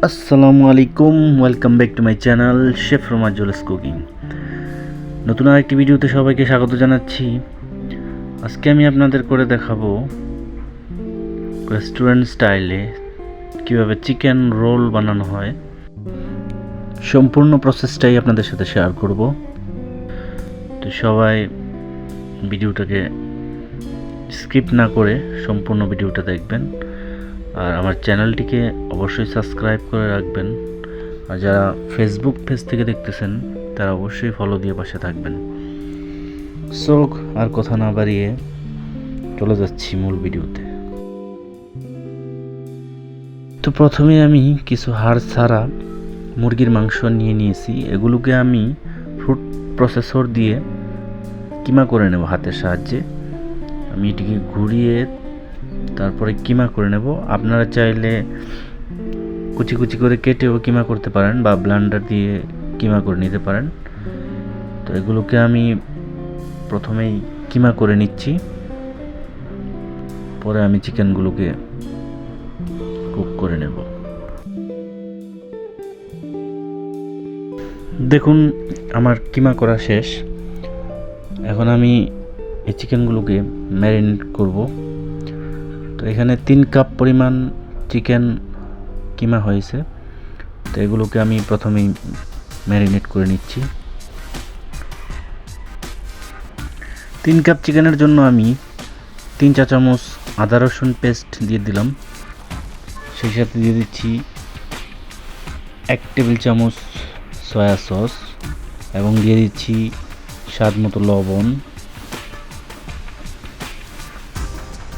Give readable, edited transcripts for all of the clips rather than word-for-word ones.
আসসালামু আলাইকুম, welcome back to my channel chef Romajul's cooking. নতুন আরেকটি ভিডিওতে সবাইকে স্বাগত জানাচ্ছি। আজকে আমি আপনাদের করে দেখাবো রেস্টুরেন্ট স্টাইলে কিভাবে চিকেন রোল বানানো হয়। সম্পূর্ণ প্রসেসটাই আপনাদের সাথে শেয়ার করব। তো সবাই ভিডিওটাকে স্কিপ না করে সম্পূর্ণ ভিডিওটা দেখবেন, আর আমার চ্যানেলটিকে অবশ্যই সাবস্ক্রাইব করে রাখবেন। আর যারা ফেসবুক পেজ থেকে দেখতেছেন তারা অবশ্যই ফলো দিয়ে পাশে থাকবেন। সো আর কথা না বাড়িয়ে চলে যাচ্ছি মূল ভিডিওতে। তো প্রথমে আমি কিছু হাড় ছাড়া মুরগির মাংস নিয়েছি। এগুলোকে আমি ফুড প্রসেসর দিয়ে কিমা করে নেব হাতের সাহায্যে। আমি এটিকে ঘুরিয়ে তারপরে কিমা করে নেব। আপনারা চাইলে কুচি কুচি করে কেটেও কিমা করতে পারেন বা ব্লেন্ডার দিয়ে কিমা করে নিতে পারেন। তো এগুলোকে আমি প্রথমেই কিমা করে নিচ্ছি, পরে আমি চিকেনগুলোকে কুক করে নেব। দেখুন আমার কিমা করা শেষ। এখন আমি এই চিকেনগুলোকে ম্যারিনেট করব। তো এখানে 3 কাপ পরিমাণ চিকেন কিমা হয়েছে। তো এগুলোকে আমি প্রথমেই ম্যারিনেট করে নিচ্ছি। 3 কাপ চিকেনের জন্য আমি 3 চা চামচ আদা রসুন পেস্ট দিয়ে দিলাম। সেই সাথে দিয়ে দিচ্ছি 1 টেবিল চামচ সয়া সস এবং দিয়ে দিচ্ছি স্বাদ মতো লবণ।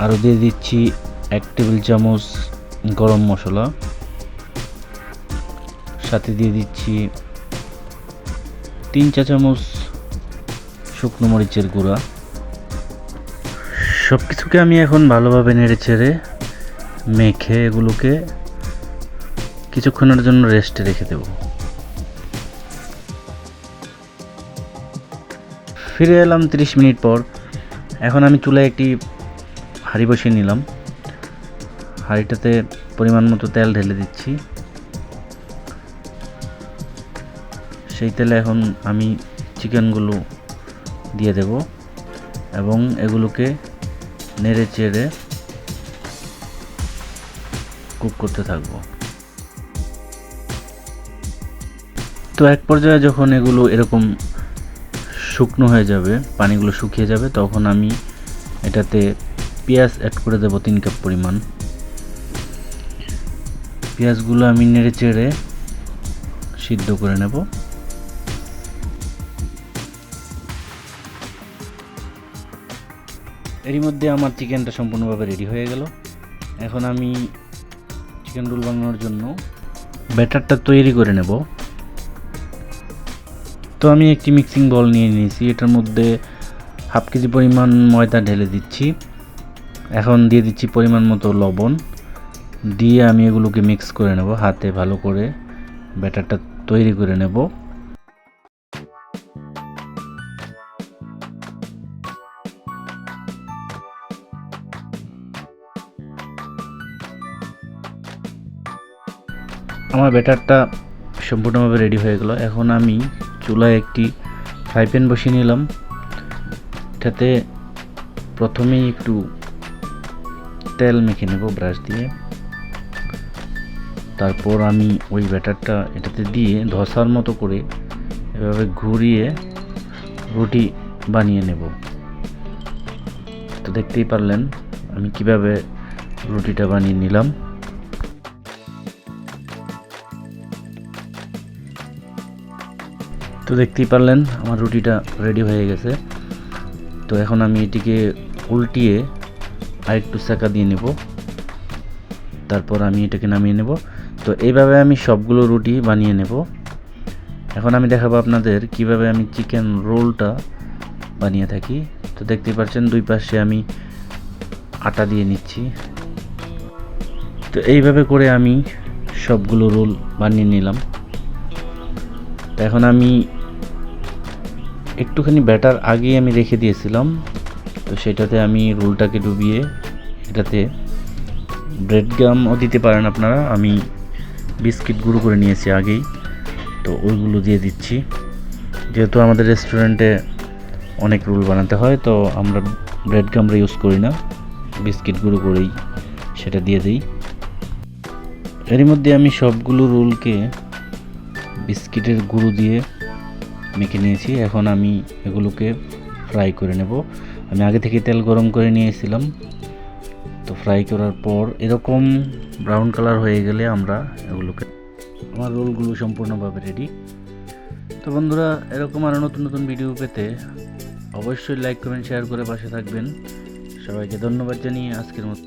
আরও দিয়ে দিচ্ছি 1 টেবিল চামচ গরম মশলা, সাথে দিয়ে দিচ্ছি 3 চা চামচ শুকনো মরিচের গুঁড়া। সব কিছুকে আমি এখন ভালোভাবে নেড়ে চেড়ে মেখে এগুলোকে কিছুক্ষণের জন্য রেস্টে রেখে দেব। ফিরে এলাম 30 মিনিট পর। এখন আমি চুলায় একটি হাঁড়ি বসিয়ে নিলাম। হাঁড়িটাতে পরিমাণ মতো তেল ঢেলে দিচ্ছি। সেই তেলে এখন আমি চিকেনগুলো দিয়ে দেব এবং এগুলোকে নেড়ে চেড়ে কুক করতে থাকবো। তো এক পর্যায়ে যখন এগুলো এরকম শুকনো হয়ে যাবে, পানিগুলো শুকিয়ে যাবে, তখন আমি এটাতে পেঁয়াজ অ্যাড করে দেব 3 কাপ পরিমাণ। পেঁয়াজগুলো আমি নেড়ে চেড়ে সিদ্ধ করে নেব। এরই মধ্যে আমার চিকেনটা সম্পূর্ণভাবে রেডি হয়ে গেল। এখন আমি চিকেন রোল বানানোর জন্য ব্যাটারটা তৈরি করে নেব। তো আমি একটি মিক্সিং বল নিয়ে নিয়েছি। এটার মধ্যে 1/2 কেজি পরিমাণ ময়দা ঢেলে দিচ্ছি। এখন দিয়ে দিচ্ছি পরিমাণ মতো লবণ, দিয়ে আমি এগুলোকে মিক্স করে নেব। হাতে ভালো করে ব্যাটারটা তৈরি করে নেব। আমার ব্যাটারটা সম্পূর্ণভাবে রেডি হয়ে গেল। এখন আমি চুলায় একটি ফ্রাই প্যান বসিয়ে নিলাম। এটাতে প্রথমেই একটু তেল মেখে নেব ব্রাশ দিয়ে। তারপর আমি ওই ব্যাটারটা এটাতে দিয়ে ধসার মতো করে এভাবে ঘুরিয়ে রুটি বানিয়ে নেব। তো দেখতেই পারলেন আমি কিভাবে রুটিটা বানিয়ে নিলাম। তো দেখতেই পারলেন আমার রুটিটা রেডি হয়ে গেছে। তো এখন আমি এটিকে উল্টিয়ে আরেকটু সেকা দিয়ে নেব, তারপর আমি এটাকে নামিয়ে নেব। তো এইভাবে আমি সবগুলো রুটি বানিয়ে নেব। এখন আমি দেখাবো আপনাদের কিভাবে আমি চিকেন রোলটা বানিয়ে থাকি। তো দেখতেই পাচ্ছেন দুই পাশে আমি আটা দিয়ে নিচ্ছি। তো এইভাবে করে আমি সবগুলো রোল বানিয়ে নিলাম। তো এখন আমি একটুখানি ব্যাটার আগেই আমি রেখে দিয়েছিলাম। তো সেটাতে আমি রোলটাকে ডুবিয়ে এটাতে ব্রেড গামও দিতে পারেন আপনারা। আমি বিস্কিট গুঁড়ো করে নিয়েছি আগেই, তো ওইগুলো দিয়ে দিচ্ছি। যেহেতু আমাদের রেস্টুরেন্টে অনেক রোল বানাতে হয়, তো আমরা ব্রেড গামরা ইউজ করি না, বিস্কিট গুঁড়ো করেই সেটা দিয়ে দিই। এর মধ্যে আমি সবগুলো রোলকে বিস্কিটের গুঁড়ো দিয়ে মেখে নিয়েছি। এখন আমি এগুলোকে ফ্রাই করে নেব। আমি আগে থেকে তেল গরম করে নিয়েছিলাম, তো ফ্রাই করার পর এরকম ব্রাউন কালার হয়ে গেলে আমরা এগুলোকে, আমার রোলগুলো সম্পূর্ণভাবে রেডি। তো বন্ধুরা, এরকম আরও নতুন নতুন ভিডিও পেতে অবশ্যই লাইক কমেন্ট শেয়ার করে পাশে থাকবেন। সবাইকে ধন্যবাদ জানিয়ে আজকের মতো